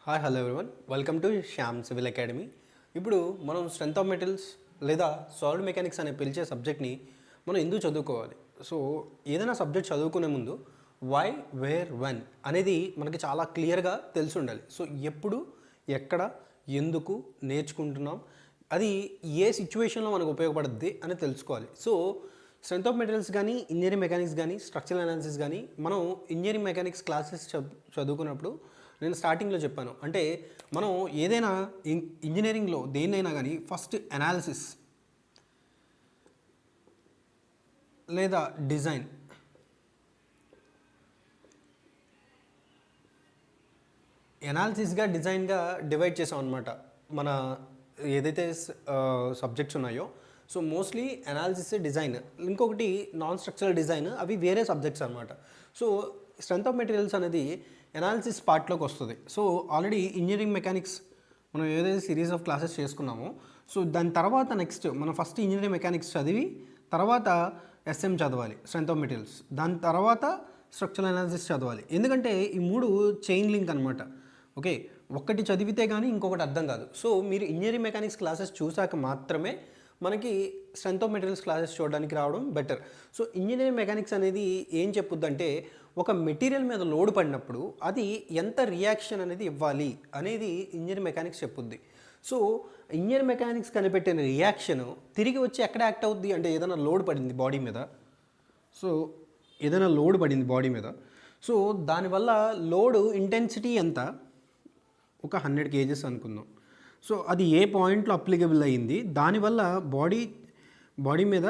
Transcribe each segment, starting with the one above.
Hi hello everyone welcome to Shyam civil academy. ఇప్పుడు మనం strength of materials లేదా solid mechanics అనే పిలిచే సబ్జెక్ట్ని మనం ఎందుకు చదువుకోవాలి. సో ఏదైనా సబ్జెక్ట్ చదువుకునే ముందు వై వేర్ వెన్ అనేది మనకి చాలా క్లియర్గా తెలిసి ఉండాలి. సో ఎప్పుడు ఎక్కడ ఎందుకు నేర్చుకుంటున్నాం, అది ఏ సిచ్యువేషన్లో మనకు ఉపయోగపడుద్ది అని తెలుసుకోవాలి. సో స్ట్రెంత్ ఆఫ్ మెటీరియల్స్ కానీ ఇంజనీరింగ్ మెకానిక్స్ కానీ స్ట్రక్చరల్ అనాలిసిస్ కానీ మనం ఇంజనీరింగ్ మెకానిక్స్ క్లాసెస్ చదువుకున్నప్పుడు నేను స్టార్టింగ్లో చెప్పాను, అంటే మనం ఏదైనా ఇంజనీరింగ్లో దేన్నైనా కానీ ఫస్ట్ అనాలిసిస్ లేదా డిజైన్ అనాలిసిస్గా డిజైన్గా డివైడ్ చేసాం అనమాట మన ఏదైతే సబ్జెక్ట్స్ ఉన్నాయో. సో మోస్ట్లీ అనాలిసిస్ డిజైన్, ఇంకొకటి నాన్ స్ట్రక్చరల్ డిజైన్, అవి వేరే సబ్జెక్ట్స్ అనమాట. సో స్ట్రెంత్ ఆఫ్ మెటీరియల్స్ అనేది అనాలిసిస్ పార్ట్లోకి వస్తుంది. సో ఆల్రెడీ ఇంజనీరింగ్ మెకానిక్స్ మనం ఏదైతే సిరీస్ ఆఫ్ క్లాసెస్ చేసుకున్నామో, సో దాని తర్వాత నెక్స్ట్ మనం ఫస్ట్ ఇంజనీరింగ్ మెకానిక్స్ చదివి తర్వాత ఎస్ఎం చదవాలి స్ట్రెంత్ ఆఫ్ మెటీరియల్స్, దాని తర్వాత స్ట్రక్చరల్ అనాలిసిస్ చదవాలి. ఎందుకంటే ఈ మూడు చైన్ లింక్ అనమాట. ఓకే, ఒక్కటి చదివితే కానీ ఇంకొకటి అర్థం కాదు. సో మీరు ఇంజనీరింగ్ మెకానిక్స్ క్లాసెస్ చూసాక మాత్రమే మనకి స్ట్రెంత్ ఆఫ్ మెటీరియల్స్ క్లాసెస్ చూడడానికి రావడం బెటర్. సో ఇంజనీరింగ్ మెకానిక్స్ అనేది ఏం చెప్పుద్దంటే, ఒక మెటీరియల్ మీద లోడ్ పడినప్పుడు అది ఎంత రియాక్షన్ అనేది ఇవ్వాలి అనేది ఇంజనీరింగ్ మెకానిక్స్ చెప్పుద్ది. సో ఇంజనీరింగ్ మెకానిక్స్ కనిపెట్టిన రియాక్షన్ తిరిగి వచ్చి ఎక్కడ యాక్ట్ అవుద్ది అంటే, ఏదైనా లోడ్ పడింది బాడీ మీద, సో ఏదైనా లోడ్ పడింది బాడీ మీద, సో దానివల్ల లోడ్ ఇంటెన్సిటీ ఎంత, ఒక 100 kgs అనుకుందాం. సో అది ఏ పాయింట్లో అప్లికబుల్ అయ్యింది, దానివల్ల బాడీ మీద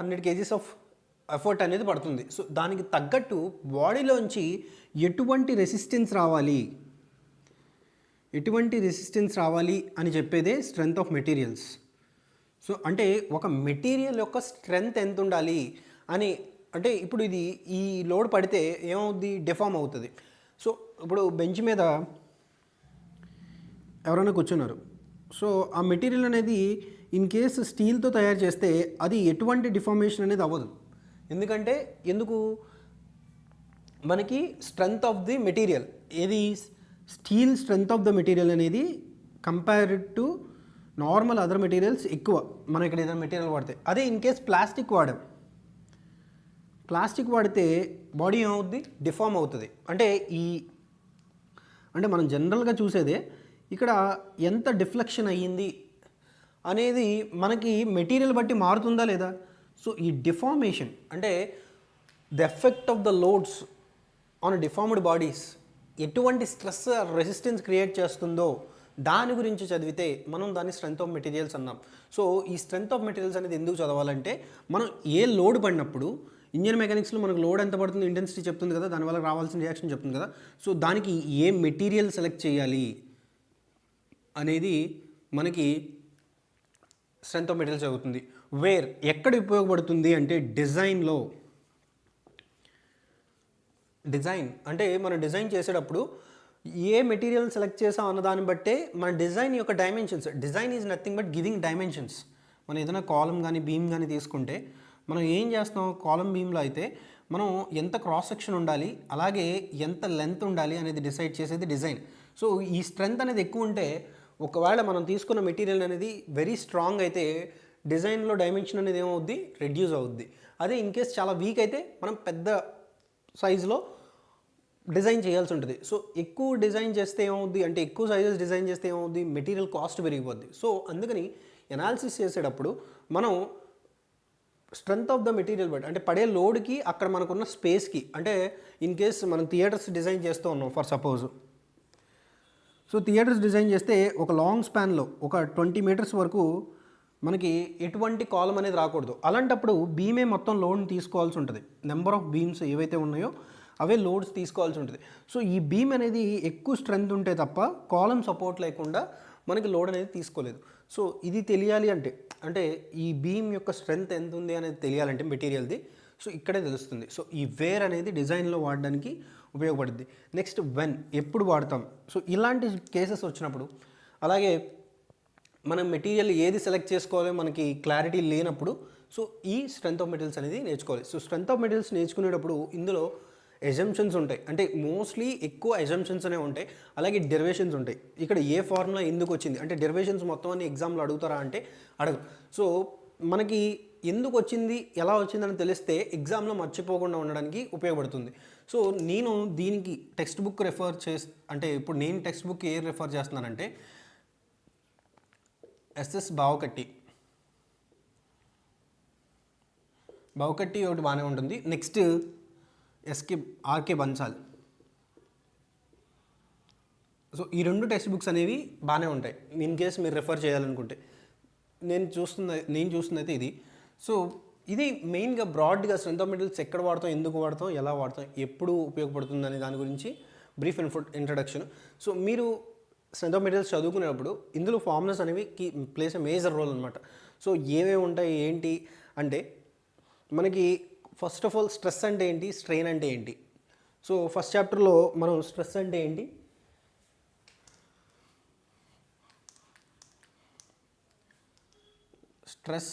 100 kgs ఆఫ్ ఎఫర్ట్ అనేది పడుతుంది. సో దానికి తగ్గట్టు బాడీలోంచి ఎటువంటి రెసిస్టెన్స్ రావాలి అని చెప్పేదే స్ట్రెంత్ ఆఫ్ మెటీరియల్స్. సో అంటే ఒక మెటీరియల్ యొక్క స్ట్రెంత్ ఎంత ఉండాలి అని, అంటే ఇప్పుడు ఇది ఈ లోడ్ పడితే ఏమవుద్ది, డిఫార్మ్ అవుతుంది. సో ఇప్పుడు బెంచ్ మీద ఎవరైనా కూర్చున్నారు, సో ఆ మెటీరియల్ అనేది ఇన్ కేస్ స్టీల్తో తయారు చేస్తే అది ఎటువంటి డిఫార్మేషన్ అనేది అవ్వదు. ఎందుకు మనకి స్ట్రెంత్ ఆఫ్ ది మెటీరియల్, ఏది steel strength of the material అనేది compared to normal other materials ఎక్కువ. మనం ఇక్కడ ఏదైనా మెటీరియల్ వాడితే, అదే ఇన్ కేస్ ప్లాస్టిక్ వాడితే బాడీ ఏమవుద్ది, డిఫార్మ్ అవుతుంది. అంటే మనం జనరల్గా చూసేదే ఇక్కడ ఎంత డిఫ్లెక్షన్ అయ్యింది అనేది మనకి మెటీరియల్ బట్టి మారుతుందా లేదా. సో ఈ డిఫార్మేషన్ అంటే the effect of the loads on deformed bodies ఎటువంటి స్ట్రెస్ రెసిస్టెన్స్ క్రియేట్ చేస్తుందో దాని గురించి చదివితే మనం దాన్ని స్ట్రెంత్ ఆఫ్ మెటీరియల్స్ అన్నాం. సో ఈ స్ట్రెంత్ ఆఫ్ మెటీరియల్స్ అనేది ఎందుకు చదవాలంటే, మనం ఏ లోడ్ పడినప్పుడు ఇంజనీరింగ్ మెకానిక్స్లో మనకు లోడ్ ఎంత పడుతుంది ఇంటెన్సిటీ చెప్తుంది కదా, దానివల్ల రావాల్సిన రియాక్షన్ చెప్తుంది కదా. సో దానికి ఏ మెటీరియల్ సెలెక్ట్ చేయాలి అనేది మనకి స్ట్రెంత్ ఆఫ్ మెటీరియల్స్ అవుతుంది. వేర్ ఎక్కడ ఉపయోగపడుతుంది అంటే డిజైన్ అంటే మనం డిజైన్ చేసేటప్పుడు ఏ మెటీరియల్ సెలెక్ట్ చేసాం అన్న దాన్ని బట్టే మన డిజైన్ యొక్క dimensions. Design is nothing but giving dimensions. మనం ఏదైనా కాలమ్ కానీ బీమ్ కానీ తీసుకుంటే మనం ఏం చేస్తాం, కాలమ్ బీమ్లో అయితే మనం ఎంత క్రాస్ సెక్షన్ ఉండాలి, అలాగే ఎంత లెంత్ ఉండాలి అనేది డిసైడ్ చేసేది డిజైన్. సో ఈ స్ట్రెంత్ అనేది ఎక్కువ ఉంటే, ఒకవేళ మనం తీసుకున్న మెటీరియల్ అనేది వెరీ స్ట్రాంగ్ అయితే డిజైన్లో డైమెన్షన్ అనేది ఏమవుద్ది, రెడ్యూస్ అవుద్ది. అదే ఇన్ కేస్ చాలా వీక్ అయితే మనం పెద్ద సైజులో డిజైన్ చేయాల్సి ఉంటుంది. సో ఎక్కువ డిజైన్ చేస్తే ఏమవుద్ది అంటే, ఎక్కువ సైజెస్ డిజైన్ చేస్తే ఏమవుద్ది, మెటీరియల్ కాస్ట్ పెరిగిపోద్ది. సో అందుకని ఎనాలిసిస్ చేసేటప్పుడు మనం స్ట్రెంత్ ఆఫ్ ద మెటీరియల్ బట్టి, అంటే పడే లోడ్కి అక్కడ మనకున్న స్పేస్కి, అంటే ఇన్ కేస్ మనం థియేటర్స్ డిజైన్ చేస్తూ ఉన్నాం for suppose. So theatres design చేస్తే ఒక లాంగ్ స్పాన్లో ఒక 20 meters వరకు మనకి ఎటువంటి కాలం అనేది రాకూడదు. అలాంటప్పుడు బీమే మొత్తం లోడ్ని తీసుకోవాల్సి ఉంటుంది. నెంబర్ ఆఫ్ బీమ్స్ ఏవైతే ఉన్నాయో అవే లోడ్స్ తీసుకోవాల్సి ఉంటుంది. సో ఈ బీమ్ అనేది ఎక్కువ స్ట్రెంత్ ఉంటే తప్ప కాలం సపోర్ట్ లేకుండా మనకి లోడ్ అనేది తీసుకోలేదు. సో ఇది తెలియాలి అంటే ఈ బీమ్ యొక్క స్ట్రెంత్ ఎంత ఉంది అనేది తెలియాలంటే మెటీరియల్ది, సో ఇక్కడే తెలుస్తుంది. సో ఈ వేర్ అనేది డిజైన్లో వాడడానికి ఉపయోగపడుద్ది. నెక్స్ట్ వెన్, ఎప్పుడు వాడతాం. సో ఇలాంటి కేసెస్ వచ్చినప్పుడు, అలాగే మనం మెటీరియల్ ఏది సెలెక్ట్ చేసుకోవాలో మనకి క్లారిటీ లేనప్పుడు, సో ఈ స్ట్రెంత్ ఆఫ్ మెటీరియల్స్ అనేది నేర్చుకోవాలి. సో స్ట్రెంత్ ఆఫ్ మెటీరియల్స్ నేర్చుకునేటప్పుడు ఇందులో ఎజంప్షన్స్ ఉంటాయి, అంటే మోస్ట్లీ ఎక్కువ ఎజంప్షన్స్ అనే ఉంటాయి, అలాగే డెరివేషన్స్ ఉంటాయి. ఇక్కడ ఏ ఫార్ములా ఎందుకు వచ్చింది అంటే డెరివేషన్స్ మొత్తం అన్ని ఎగ్జామ్లో అడుగుతారా అంటే అడగదు. సో మనకి ఎందుకు వచ్చింది ఎలా వచ్చిందని తెలిస్తే ఎగ్జామ్లో మర్చిపోకుండా ఉండడానికి ఉపయోగపడుతుంది. సో నేను దీనికి టెక్స్ట్ బుక్ రెఫర్ అంటే ఇప్పుడు నేను టెక్స్ట్ బుక్ ఏ రెఫర్ చేస్తున్నానంటే ఎస్ఎస్ బావకట్టి ఒకటి బాగానే ఉంటుంది. Next RK Bansal. సో ఈ 2 టెక్స్ట్ బుక్స్ అనేవి బాగానే ఉంటాయి ఇన్ కేస్ మీరు రెఫర్ చేయాలనుకుంటే. నేను చూస్తుంది అయితే ఇది. సో ఇది మెయిన్గా బ్రాడ్గా స్ట్రెంత్ ఆఫ్ మెటీరియల్స్ ఎక్కడ వాడతాం, ఎందుకు వాడతాం, ఎలా వాడతాం, ఎప్పుడు ఉపయోగపడుతుంది అనే దాని గురించి బ్రీఫ్ ఇంట్రడక్షన్. సో మీరు స్ట్రెంత్ ఆఫ్ మెటీరియల్స్ చదువుకునేటప్పుడు ఇందులో ఫార్ములాస్ అనేవి ప్లేస్ ఎ మేజర్ రోల్ అనమాట. సో ఏమేమి ఉంటాయి ఏంటి అంటే మనకి ఫస్ట్ ఆఫ్ ఆల్ స్ట్రెస్ అంటే ఏంటి, స్ట్రెయిన్ అంటే ఏంటి. సో ఫస్ట్ చాప్టర్లో మనం స్ట్రెస్ అంటే ఏంటి, స్ట్రెస్,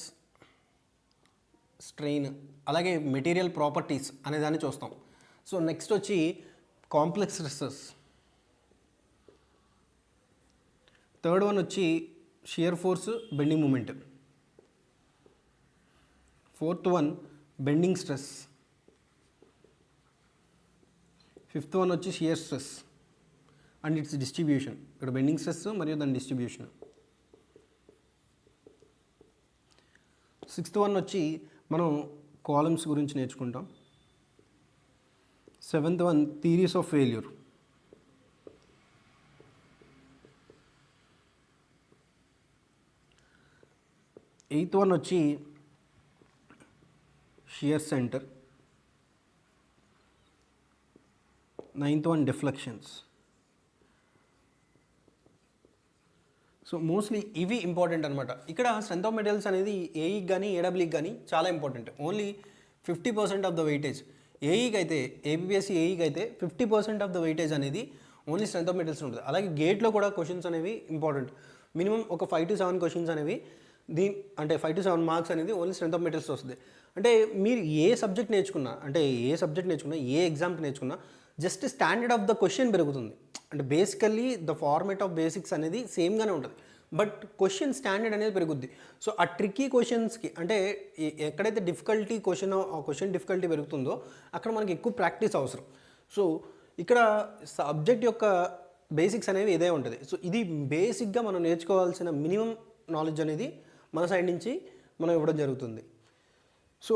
స్ట్రెయిన్, అలాగే మెటీరియల్ ప్రాపర్టీస్ అనే దాన్ని చూస్తాం. సో నెక్స్ట్ వచ్చి కాంప్లెక్స్ స్ట్రెస్సెస్. థర్డ్ వన్ వచ్చి shear force, bending moment. Fourth one bending stress. Fifth one వచ్చి shear stress and its distribution. ఇక్కడ బెండింగ్ స్ట్రెస్ మరియు దాని డిస్ట్రిబ్యూషన్. సిక్స్త్ వన్ వచ్చి మనం కాలమ్స్ గురించి నేర్చుకుంటాం. Seventh one theories of failure. Eighth one వచ్చి shear centre. Ninth one deflections. So mostly ఇవి ఇంపార్టెంట్ అనమాట. ఇక్కడ స్ట్రెంత్ ఆఫ్ మెటీరియల్స్ అనేది ఏఈకి కానీ ఏడబ్ల్యూకి కానీ చాలా important. Only 50% of the weightage ఏఈకి అయితే, ఏబిపిఎస్సి ఏఈకి అయితే 50% ఆఫ్ ద వెయిటేజ్ అనేది ఓన్లీ స్ట్రెంత్ ఆఫ్ మెటీరియల్స్ ఉంటుంది. అలాగే గేట్లో కూడా క్వశ్చన్స్ అనేవి ఇంపార్టెంట్. మినిమం ఒక 5 to 7 క్వశ్చన్స్ అనేవి అంటే 5 to 7 మార్క్స్ అనేది ఓన్లీ స్ట్రెంత్ ఆఫ్ మెటీరియల్స్ వస్తుంది. అంటే మీరు ఏ సబ్జెక్ట్ నేర్చుకున్నా, ఏ ఎగ్జామ్కి నేర్చుకున్నా just standard of the question పెరుగుతుంది. అంటే basically the format of basics అనేది సేమ్గానే ఉంటుంది, బట్ క్వశ్చన్ స్టాండర్డ్ అనేది పెరుగుద్ది. సో ఆ ట్రిక్కీ క్వశ్చన్స్కి అంటే ఎక్కడైతే క్వశ్చన్ డిఫికల్టీ పెరుగుతుందో అక్కడ మనకి ఎక్కువ ప్రాక్టీస్ అవసరం. సో ఇక్కడ సబ్జెక్ట్ యొక్క బేసిక్స్ అనేవి ఇదే ఉంటుంది. సో ఇది బేసిక్గా మనం నేర్చుకోవాల్సిన మినిమం నాలెడ్జ్ అనేది మన సైడ్ నుంచి మనం ఇవ్వడం జరుగుతుంది. సో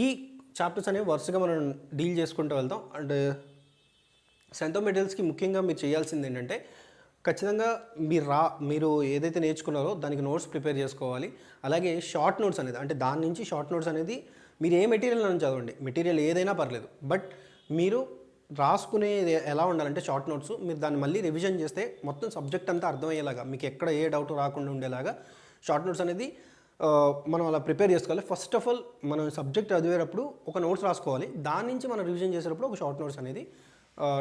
ఈ చాప్టర్స్ అనేవి వరుసగా మనం డీల్ చేసుకుంటూ వెళ్తాం. అండ్ స్ట్రెంత్ ఆఫ్ మెటీరియల్స్కి ముఖ్యంగా మీరు చేయాల్సింది ఏంటంటే ఖచ్చితంగా మీరు ఏదైతే నేర్చుకున్నారో దానికి నోట్స్ ప్రిపేర్ చేసుకోవాలి. అలాగే షార్ట్ నోట్స్ అనేది, అంటే దాని నుంచి షార్ట్ నోట్స్ అనేది మీరు ఏ మెటీరియల్ అని చదవండి, మెటీరియల్ ఏదైనా పర్లేదు, బట్ మీరు రాసుకునేది ఎలా ఉండాలంటే షార్ట్ నోట్స్ మీరు దాన్ని మళ్ళీ రివిజన్ చేస్తే మొత్తం సబ్జెక్ట్ అంతా అర్థమయ్యేలాగా, మీకు ఎక్కడ ఏ డౌట్ రాకుండా ఉండేలాగా షార్ట్ నోట్స్ అనేది మనం అలా ప్రిపేర్ చేసుకోవాలి. ఫస్ట్ ఆఫ్ ఆల్ మనం సబ్జెక్ట్ చదివేటప్పుడు ఒక నోట్స్ రాసుకోవాలి, దాని నుంచి మనం రివిజన్ చేసేటప్పుడు ఒక షార్ట్ నోట్స్ అనేది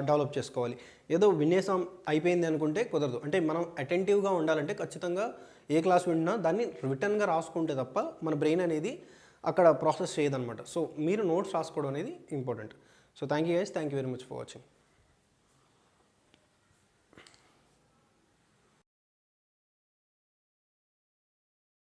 డెవలప్ చేసుకోవాలి. ఏదో వినేసం అయిపోయింది అనుకుంటే కుదరదు. అంటే మనం అటెంటివ్గా ఉండాలంటే ఖచ్చితంగా ఏ క్లాస్ విన్నా దాన్ని రిటర్న్గా రాసుకుంటే తప్ప మన బ్రెయిన్ అనేది అక్కడ ప్రాసెస్ చేయదన్నమాట. సో మీరు నోట్స్ రాసుకోవడం అనేది important. So thank you guys, thank you very much for watching.